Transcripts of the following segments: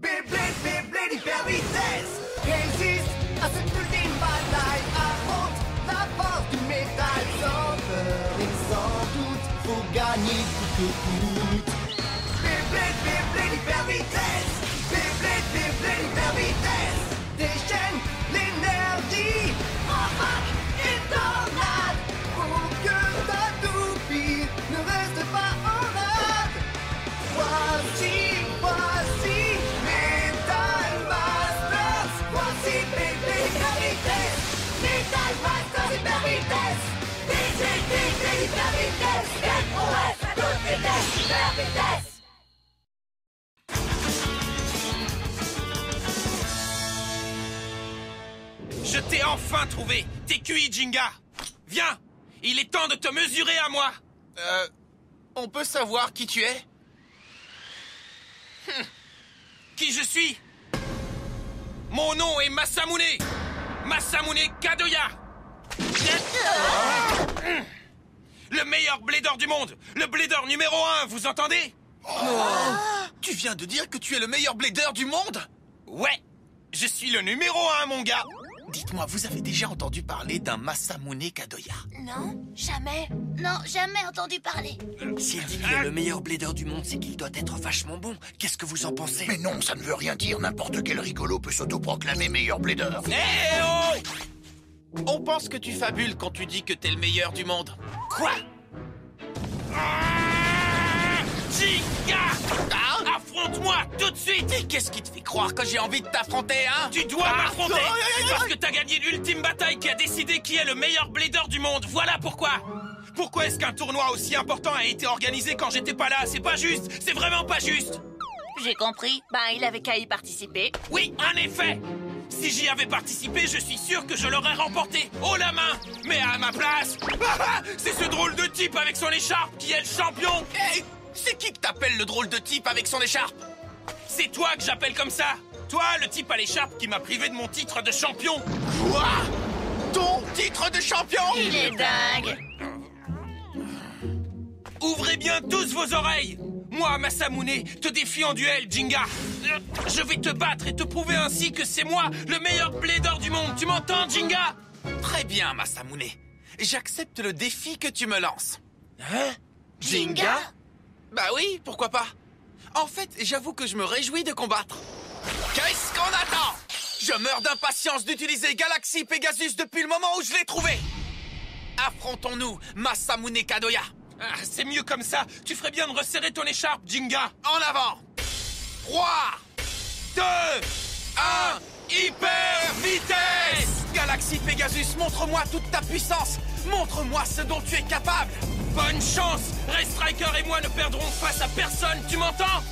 Beyblade, Beyblade hyper vitesse. Résiste à cette ultime bataille. Affronte la force du métal. Sans peur et sans doute, faut gagner coûte que coûte. Beyblade, Beyblade hyper vitesse. Beyblade, Beyblade hyper vitesse. Déchaîne l'énergie. Embarque et tornade. Pour que ta toupie ne reste pas en rade. Voici Metal Masters. Voici Beyblade hyper vitesse. Metal Masters hyper vitesse. Beyblade hyper vitesse. SOS à toute vitesse, hyper vitesse. Je t'ai enfin trouvé. T'es QI, Jinga. Viens, il est temps de te mesurer à moi. On peut savoir qui tu es? Qui je suis? Mon nom est Masamune. Masamune Kadoya. Le meilleur bladeur du monde. Le bladeur numéro 1, vous entendez? Tu viens de dire que tu es le meilleur blader du monde? Ouais, je suis le numéro 1, mon gars. Dites-moi, vous avez déjà entendu parler d'un Masamune Kadoya? Non, jamais. Non, jamais entendu parler. S'il dit qu'il est le meilleur blader du monde, c'est qu'il doit être vachement bon. Qu'est-ce que vous en pensez? Mais non, ça ne veut rien dire. N'importe quel rigolo peut s'autoproclamer meilleur blader. Eh oh! On pense que tu fabules quand tu dis que t'es le meilleur du monde. Quoi? Jinga! Affronte-moi tout de suite! Et qu'est-ce qui te fait croire que j'ai envie de t'affronter, hein? Tu dois m'affronter! Parce que t'as gagné l'ultime bataille qui a décidé qui est le meilleur blader du monde. Voilà pourquoi! Pourquoi est-ce qu'un tournoi aussi important a été organisé quand j'étais pas là? C'est pas juste! C'est vraiment pas juste! J'ai compris. Ben, il avait qu'à y participer. Oui, en effet! Si j'y avais participé, je suis sûr que je l'aurais remporté haut la main. Mais à ma place, c'est ce drôle de type avec son écharpe qui est le champion. Hey, c'est qui que t'appelles le drôle de type avec son écharpe? C'est toi que j'appelle comme ça. Toi, le type à l'écharpe qui m'a privé de mon titre de champion. Quoi? Ton titre de champion? Il est dingue. Ouvrez bien tous vos oreilles. Moi, Masamune, te défie en duel, Jinga. Je vais te battre et te prouver ainsi que c'est moi, le meilleur blader du monde. Tu m'entends, Jinga? Très bien, Masamune. J'accepte le défi que tu me lances. Hein? Jinga? Bah oui, pourquoi pas? En fait, j'avoue que je me réjouis de combattre. Qu'est-ce qu'on attend? Je meurs d'impatience d'utiliser Galaxy Pegasus depuis le moment où je l'ai trouvé. Affrontons-nous, Masamune Kadoya. Ah, c'est mieux comme ça. Tu ferais bien de resserrer ton écharpe, Jinga. En avant. 3, 2, 1, hyper vitesse! Galaxy Pegasus, montre-moi toute ta puissance. Montre-moi ce dont tu es capable. Bonne chance! Ray Striker et moi ne perdrons face à personne, tu m'entends?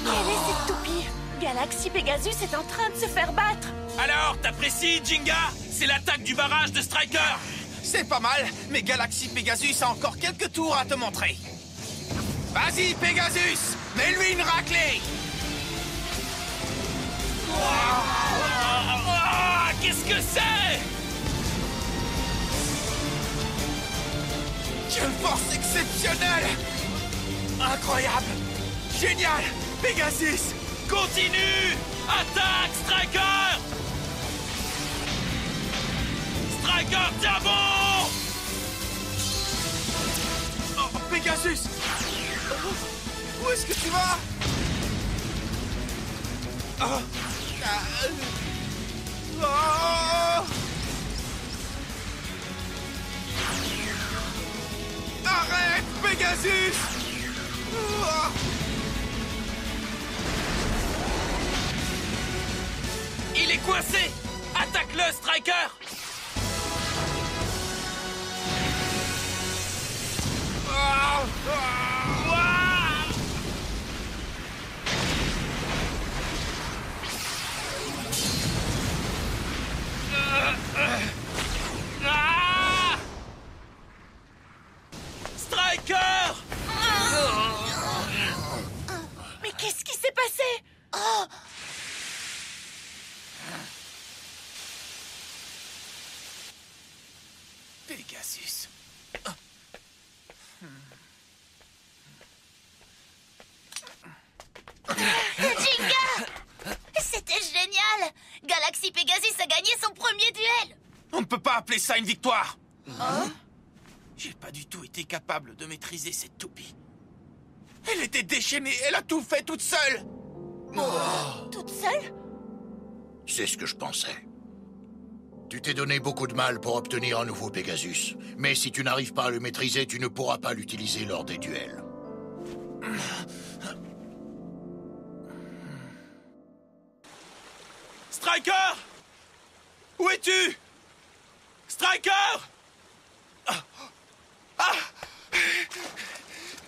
Quelle est cette toupie? Galaxy Pegasus est en train de se faire battre. Alors, t'apprécies, Jinga? C'est l'attaque du barrage de Striker. C'est pas mal, mais Galaxy Pegasus a encore quelques tours à te montrer. Vas-y, Pegasus, mets-lui une raclée. Ah, qu'est-ce que c'est? Quelle force exceptionnelle! Incroyable! Génial! Pegasus! Continue! Attaque, Striker! Striker, tiens bon! Oh, Pegasus! Où est-ce que tu vas? Oh. Oh. Arrête, Pegasus! Oh. Il est coincé! Attaque-le, Striker! Oh. Oh. Ah! Striker! Mais qu'est-ce qui s'est passé? Oh! Pegasus. Galaxy Pegasus a gagné son premier duel. On ne peut pas appeler ça une victoire. J'ai pas du tout été capable de maîtriser cette toupie. Elle était déchaînée, elle a tout fait toute seule. Toute seule? C'est ce que je pensais. Tu t'es donné beaucoup de mal pour obtenir un nouveau Pegasus. Mais si tu n'arrives pas à le maîtriser, tu ne pourras pas l'utiliser lors des duels. Striker! Où es-tu? Striker! Ah!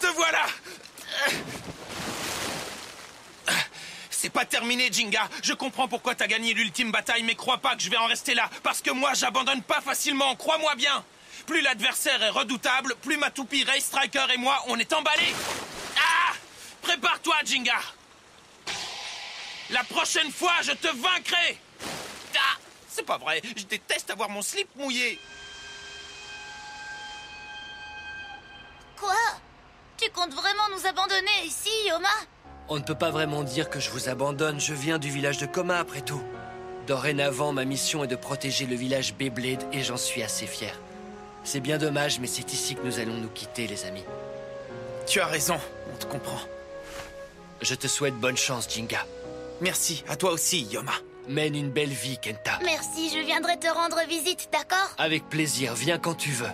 Te voilà! C'est pas terminé, Jinga. Je comprends pourquoi t'as gagné l'ultime bataille, mais crois pas que je vais en rester là. Parce que moi, j'abandonne pas facilement, crois-moi bien. Plus l'adversaire est redoutable, plus ma toupie Ray Striker et moi, on est emballés. Ah! Prépare-toi, Jinga. La prochaine fois, je te vaincrai. Ah! C'est pas vrai, je déteste avoir mon slip mouillé. Quoi? Tu comptes vraiment nous abandonner ici, Yoma? On ne peut pas vraiment dire que je vous abandonne, je viens du village de Coma après tout. Dorénavant, ma mission est de protéger le village Beyblade et j'en suis assez fier. C'est bien dommage, mais c'est ici que nous allons nous quitter, les amis. Tu as raison, on te comprend. Je te souhaite bonne chance, Jinga. Merci, à toi aussi, Yoma. Mène une belle vie, Kenta. Merci, je viendrai te rendre visite, d'accord? Avec plaisir, viens quand tu veux.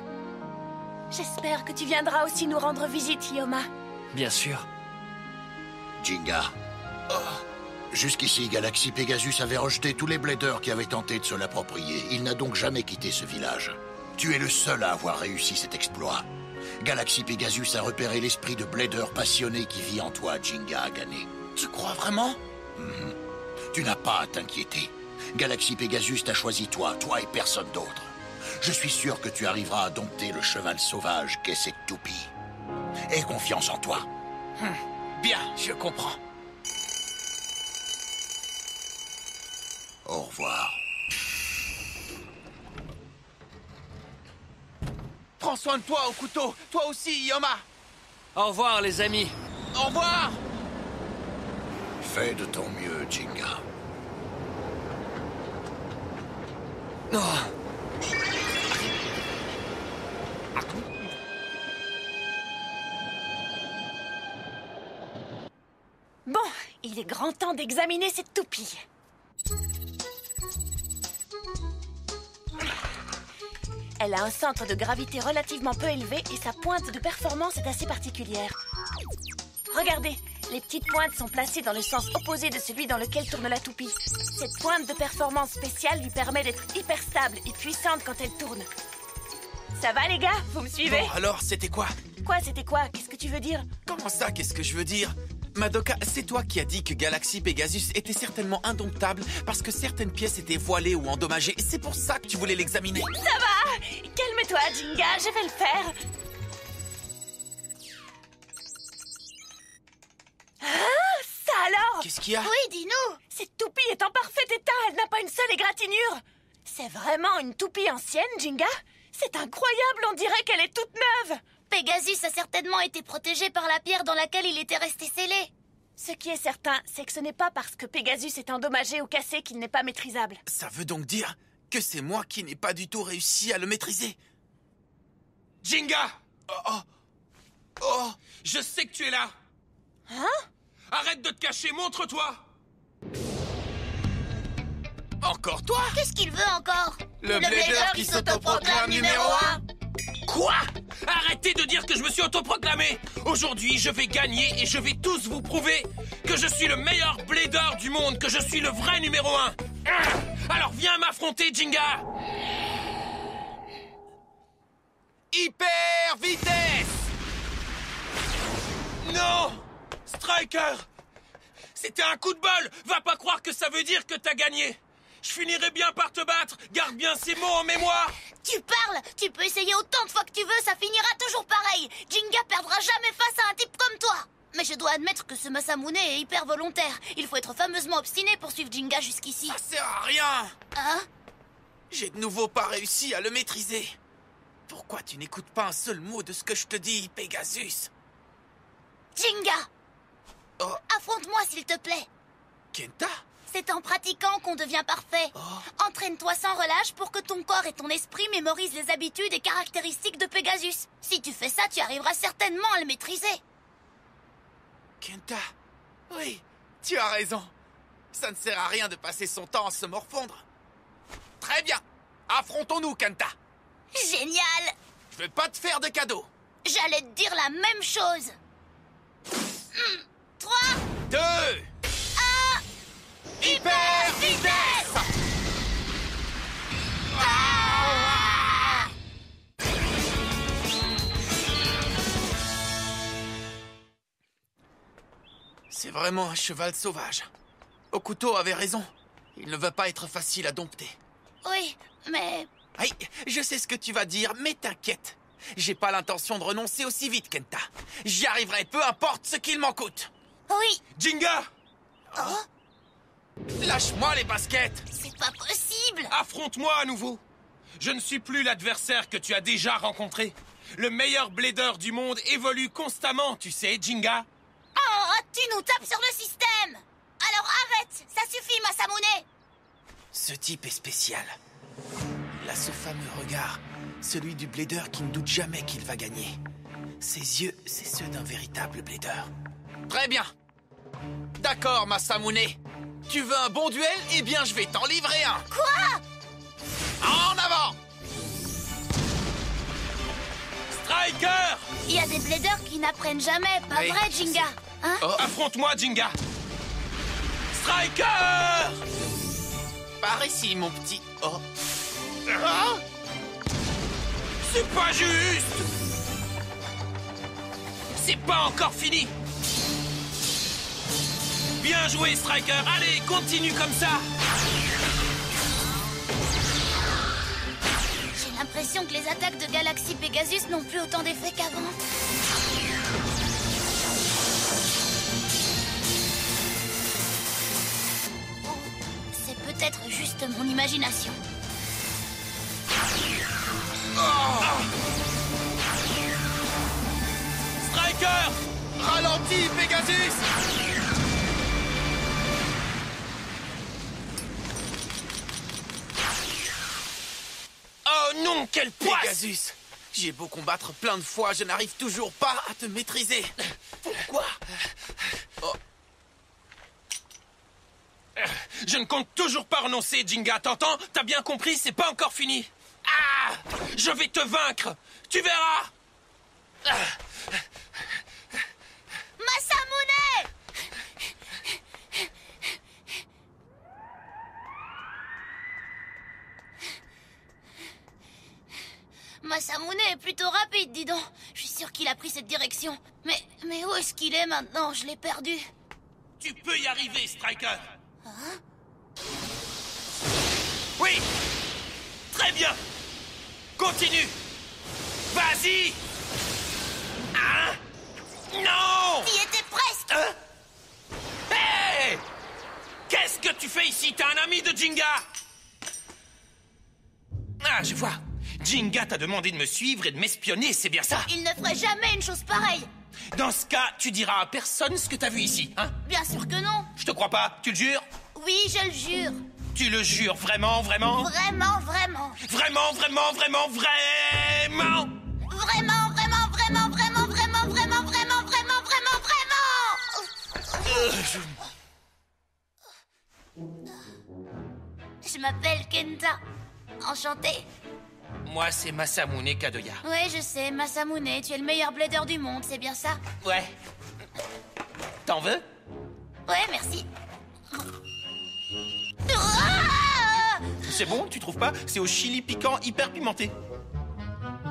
J'espère que tu viendras aussi nous rendre visite, Yoma. Bien sûr. Jinga. Jusqu'ici, Galaxy Pegasus avait rejeté tous les bladers qui avaient tenté de se l'approprier. Il n'a donc jamais quitté ce village. Tu es le seul à avoir réussi cet exploit. Galaxy Pegasus a repéré l'esprit de blader passionné qui vit en toi, Jinga Agane. Tu crois vraiment? Tu n'as pas à t'inquiéter. Galaxy Pegasus t'a choisi toi et personne d'autre. Je suis sûr que tu arriveras à dompter le cheval sauvage qu'est cette toupie. Aie confiance en toi. Bien, je comprends. Au revoir. Prends soin de toi au couteau. Toi aussi, Yoma. Au revoir, les amis. Au revoir. Fais de ton mieux, Jinga. Oh. Bon, il est grand temps d'examiner cette toupie. Elle a un centre de gravité relativement peu élevé et sa pointe de performance est assez particulière. Regardez, les petites pointes sont placées dans le sens opposé de celui dans lequel tourne la toupie. Cette pointe de performance spéciale lui permet d'être hyper stable et puissante quand elle tourne. Ça va les gars? Vous me suivez? Bon, alors, c'était quoi? Quoi, c'était quoi? Qu'est-ce que tu veux dire? Comment ça, qu'est-ce que je veux dire? Madoka, c'est toi qui as dit que Galaxy Pegasus était certainement indomptable parce que certaines pièces étaient voilées ou endommagées. Et c'est pour ça que tu voulais l'examiner. Ça va! Calme-toi, Jinga, je vais le faire. Ah, ça alors? Qu'est-ce qu'il y a? Oui, dis-nous! Cette toupie est en parfait état, elle n'a pas une seule égratignure. C'est vraiment une toupie ancienne, Jinga? C'est incroyable, on dirait qu'elle est toute neuve. Pegasus a certainement été protégé par la pierre dans laquelle il était resté scellé. Ce qui est certain, c'est que ce n'est pas parce que Pegasus est endommagé ou cassé qu'il n'est pas maîtrisable. Ça veut donc dire que c'est moi qui n'ai pas du tout réussi à le maîtriser. Jinga! Oh! Je sais que tu es là! Hein? Arrête de te cacher, montre-toi! Encore toi? Qu'est-ce qu'il veut encore? Le blader qui s'autoproclame numéro 1! Quoi? Arrêtez de dire que je me suis autoproclamé! Aujourd'hui, je vais gagner et je vais tous vous prouver que je suis le meilleur blader du monde, que je suis le vrai numéro 1! Alors viens m'affronter, Jinga! Hyper vitesse! Non! Striker! C'était un coup de bol! Va pas croire que ça veut dire que t'as gagné! Je finirai bien par te battre! Garde bien ces mots en mémoire! Tu parles! Tu peux essayer autant de fois que tu veux, ça finira toujours pareil! Jinga perdra jamais face à un type comme toi! Mais je dois admettre que ce Masamune est hyper volontaire. Il faut être fameusement obstiné pour suivre Jinga jusqu'ici. Ça sert à rien! Hein? J'ai de nouveau pas réussi à le maîtriser. Pourquoi tu n'écoutes pas un seul mot de ce que je te dis, Pegasus? Jinga! Oh. Affronte-moi, s'il te plaît! Kenta? C'est en pratiquant qu'on devient parfait. Entraîne-toi sans relâche pour que ton corps et ton esprit mémorisent les habitudes et caractéristiques de Pegasus. Si tu fais ça, tu arriveras certainement à le maîtriser. Kenta, oui, tu as raison. Ça ne sert à rien de passer son temps à se morfondre. Très bien, affrontons-nous, Kenta. Génial! Je vais pas te faire de cadeau. J'allais te dire la même chose. 3, 2, 1... Hyper vitesse! C'est vraiment un cheval sauvage. Okuto avait raison. Il ne va pas être facile à dompter. Oui, mais... Aïe, je sais ce que tu vas dire, mais t'inquiète. J'ai pas l'intention de renoncer aussi vite, Kenta. J'y arriverai, peu importe ce qu'il m'en coûte. Oui. Jinga! Lâche-moi les baskets. C'est pas possible. Affronte-moi à nouveau. Je ne suis plus l'adversaire que tu as déjà rencontré. Le meilleur blader du monde évolue constamment, tu sais, Jinga. Oh, tu nous tapes sur le système. Alors arrête, ça suffit, Masamune. Ce type est spécial. Il a ce fameux regard, celui du blader qui ne doute jamais qu'il va gagner. Ses yeux, c'est ceux d'un véritable blader. Très bien. D'accord, Masamune. Tu veux un bon duel? Eh bien, je vais t'en livrer un. Quoi? En avant! Striker! Il y a des bladers qui n'apprennent jamais, pas Oui, vrai, Jinga? Hein? Affronte-moi, Jinga! Striker! Par ici, mon petit... Oh. C'est pas juste! C'est pas encore fini! Bien joué, Striker! Allez, continue comme ça! J'ai l'impression que les attaques de Galaxy Pegasus n'ont plus autant d'effet qu'avant. C'est peut-être juste mon imagination. Striker! Ralentis, Pegasus! Oh non, quelle poisse! Pegasus! J'ai beau combattre plein de fois, je n'arrive toujours pas à te maîtriser. Pourquoi? Je ne compte toujours pas renoncer, Jinga, t'entends? T'as bien compris, c'est pas encore fini. Ah! Je vais te vaincre! Tu verras! Masamune! Masamune est plutôt rapide, dis donc. Je suis sûre qu'il a pris cette direction. Mais où est-ce qu'il est maintenant? Je l'ai perdu. Tu peux y arriver, Striker! Oui! Très bien! Continue! Vas-y! Hein? Non! Il était presque! Hé! Qu'est-ce que tu fais ici? T'es un ami de Jinga? Ah, je vois. Jinga t'a demandé de me suivre et de m'espionner, c'est bien ça? Il ne ferait jamais une chose pareille. Dans ce cas, tu diras à personne ce que t'as vu ici, hein? Bien sûr que non. Je te crois pas, tu le jures? Oui, je le jure. Tu le jures vraiment, vraiment? Vraiment, vraiment. Vraiment, vraiment, vraiment, vraiment? Vraiment, vraiment, vraiment, vraiment, vraiment, vraiment, vraiment, vraiment, vraiment, vraiment. Je m'appelle Kenta. Enchantée. Moi, c'est Masamune Kadoya. Ouais, je sais, Masamune, tu es le meilleur blader du monde, c'est bien ça? Ouais. T'en veux? Ouais, merci. Ah! C'est bon, tu trouves pas? C'est au chili piquant hyper pimenté.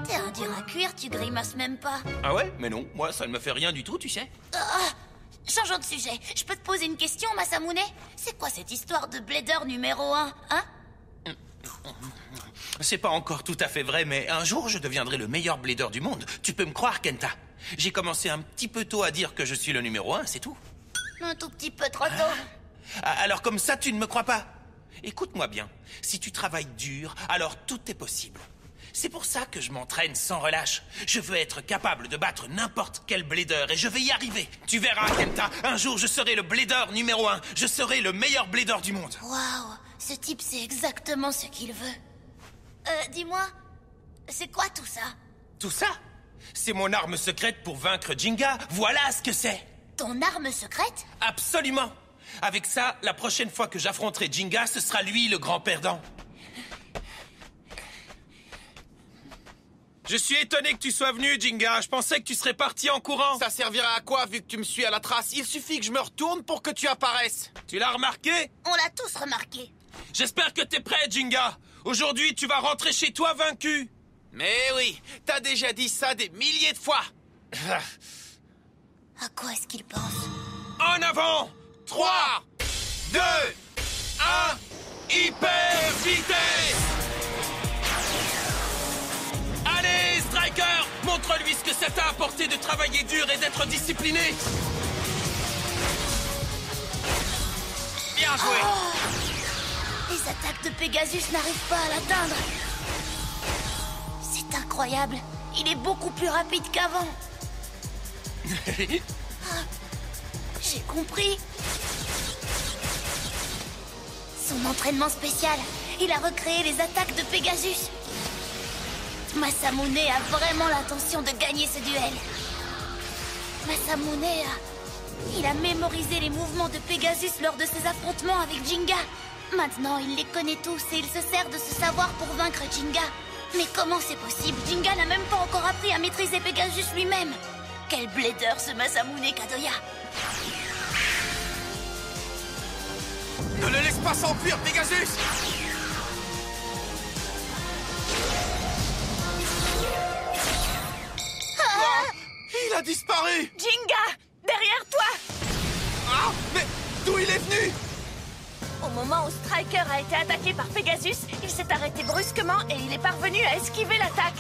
T'es un dur à cuire, tu grimaces même pas. Ah ouais? Mais non, moi, ça ne me fait rien du tout, tu sais. Changeons de sujet. Je peux te poser une question, Masamune? C'est quoi cette histoire de blader numéro 1, hein? C'est pas encore tout à fait vrai, mais un jour, je deviendrai le meilleur blader du monde. Tu peux me croire, Kenta. J'ai commencé un petit peu tôt à dire que je suis le numéro 1, c'est tout. Un tout petit peu trop tôt. Alors comme ça, tu ne me crois pas? Écoute-moi bien. Si tu travailles dur, alors tout est possible. C'est pour ça que je m'entraîne sans relâche. Je veux être capable de battre n'importe quel blader et je vais y arriver. Tu verras, Kenta, un jour je serai le blader numéro 1. Je serai le meilleur blader du monde. Waouh, ce type sait exactement ce qu'il veut. Dis-moi, c'est quoi tout ça? Tout ça, c'est mon arme secrète pour vaincre Jinga. Voilà ce que c'est. Ton arme secrète? Absolument. Avec ça, la prochaine fois que j'affronterai Jinga, ce sera lui le grand perdant. Je suis étonné que tu sois venu, Jinga. Je pensais que tu serais parti en courant. Ça servira à quoi vu que tu me suis à la trace? Il suffit que je me retourne pour que tu apparaisses. Tu l'as remarqué? On l'a tous remarqué. J'espère que t'es prêt, Jinga. Aujourd'hui, tu vas rentrer chez toi vaincu. Mais oui, t'as déjà dit ça des milliers de fois. À quoi est-ce qu'il pense? En avant! 3, 2, 1, hyper vitesse! Allez, Striker! Montre-lui ce que ça t'a apporté de travailler dur et d'être discipliné! Bien joué! Les attaques de Pegasus n'arrivent pas à l'atteindre. C'est incroyable. Il est beaucoup plus rapide qu'avant. J'ai compris. Son entraînement spécial, il a recréé les attaques de Pegasus. Masamune a vraiment l'intention de gagner ce duel. Masamune il a mémorisé les mouvements de Pegasus lors de ses affrontements avec Jinga. Maintenant, il les connaît tous et il se sert de ce savoir pour vaincre Jinga. Mais comment c'est possible? Jinga n'a même pas encore appris à maîtriser Pegasus lui-même. Quel blader ce Masamune Kadoya! Ne le laisse pas s'enfuir, Pegasus! Il a disparu! Jinga! Derrière toi! Ah, mais d'où il est venu? Au moment où Striker a été attaqué par Pegasus, il s'est arrêté brusquement et il est parvenu à esquiver l'attaque.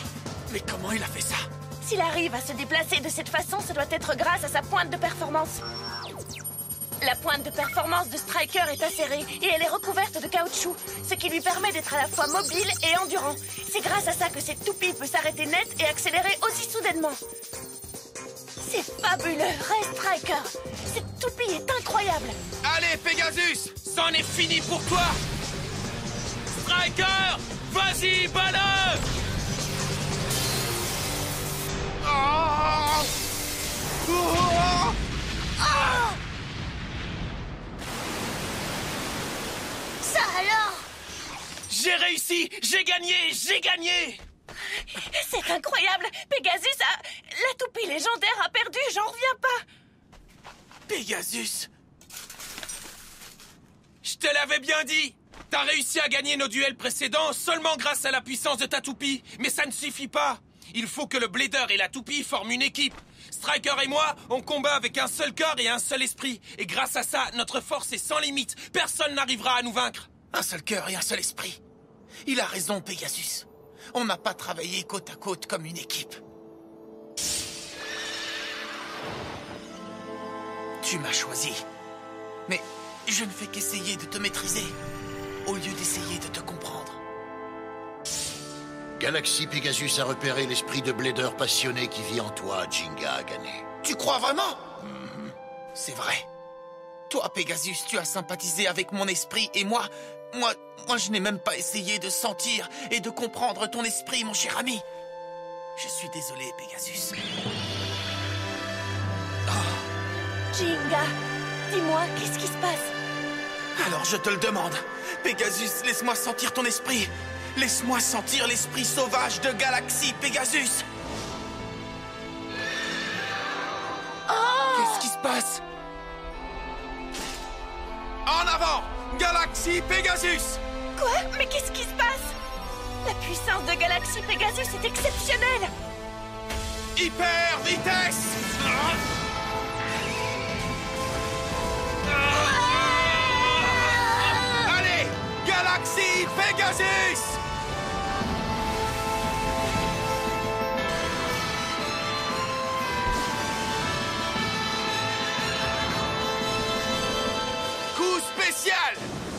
Mais comment il a fait ça? S'il arrive à se déplacer de cette façon, ça doit être grâce à sa pointe de performance. La pointe de performance de Striker est acérée et elle est recouverte de caoutchouc, ce qui lui permet d'être à la fois mobile et endurant. C'est grâce à ça que cette toupie peut s'arrêter net et accélérer aussi soudainement. C'est fabuleux, reste Striker. Cette toupie est incroyable. Allez, Pegasus! C'en est fini pour toi! Striker! Vas-y, bats-le! Ah! Oh! Oh! Ça alors? J'ai réussi! J'ai gagné! J'ai gagné! C'est incroyable. Pegasus a... La toupie légendaire a perdu, j'en reviens pas. Pegasus! Je te l'avais bien dit! T'as réussi à gagner nos duels précédents seulement grâce à la puissance de ta toupie. Mais ça ne suffit pas. Il faut que le blader et la toupie forment une équipe. Striker et moi, on combat avec un seul cœur et un seul esprit. Et grâce à ça, notre force est sans limite. Personne n'arrivera à nous vaincre. Un seul cœur et un seul esprit. Il a raison, Pegasus. On n'a pas travaillé côte à côte comme une équipe. Tu m'as choisi. Mais je ne fais qu'essayer de te maîtriser, au lieu d'essayer de te comprendre. Galaxy Pegasus a repéré l'esprit de blader passionné qui vit en toi, Jinga a gagné. Tu crois vraiment? C'est vrai. Toi, Pegasus, tu as sympathisé avec mon esprit et moi, je n'ai même pas essayé de sentir et de comprendre ton esprit, mon cher ami. Je suis désolé, Pegasus. Jinga, dis-moi, qu'est-ce qui se passe? Alors je te le demande. Pegasus, laisse-moi sentir ton esprit. Laisse-moi sentir l'esprit sauvage de Galaxy Pegasus. Qu'est-ce qui se passe? En avant, Galaxy Pegasus! Quoi? Mais qu'est-ce qui se passe? La puissance de Galaxy Pegasus est exceptionnelle! Hyper vitesse! Allez, Galaxy Pegasus! Coup spécial!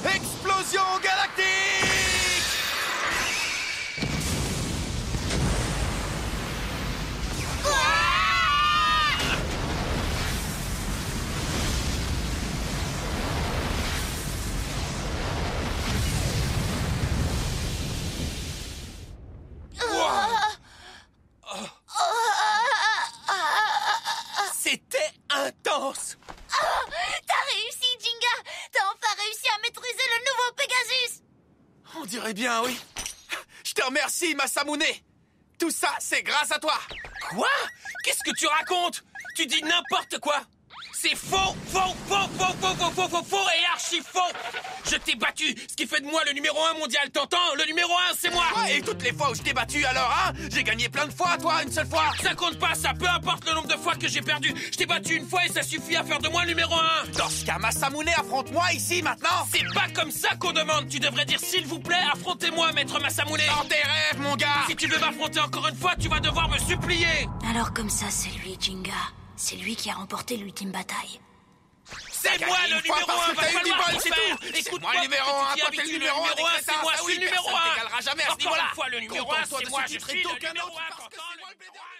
Explosion galactique! chance! Oh, t'as réussi, Jinga! T'as enfin réussi à maîtriser le nouveau Pegasus! On dirait bien, oui. Je te remercie, Masamune. Tout ça, c'est grâce à toi. Quoi? Qu'est-ce que tu racontes? Tu dis n'importe quoi! C'est faux, faux, faux, faux, faux, faux, faux, faux, faux et archi faux! Je t'ai battu, ce qui fait de moi le numéro 1 mondial, t'entends? Le numéro 1, c'est moi! Ouais, et toutes les fois où je t'ai battu, alors, hein? J'ai gagné plein de fois, toi, une seule fois! Ça compte pas, ça, peu importe le nombre de fois que j'ai perdu. Je t'ai battu une fois et ça suffit à faire de moi le numéro 1. Dans ce cas, Masamune, affronte-moi ici, maintenant! C'est pas comme ça qu'on demande. Tu devrais dire s'il vous plaît, affrontez-moi, maître Masamune. Dans tes rêves, mon gars! Si tu veux m'affronter encore une fois, tu vas devoir me supplier. Alors comme ça, c'est lui, Jinga. C'est lui qui a remporté l'ultime bataille. C'est moi le numéro 1, va falloir tout faire. C'est moi le numéro 1, toi t'es le numéro 1, c'est moi, je suis le numéro 1. T'égalera jamais à ce Encore niveau-là. une fois, le numéro 1, c'est moi, je suis le aucun numéro autre, 1. parce que c'est moi le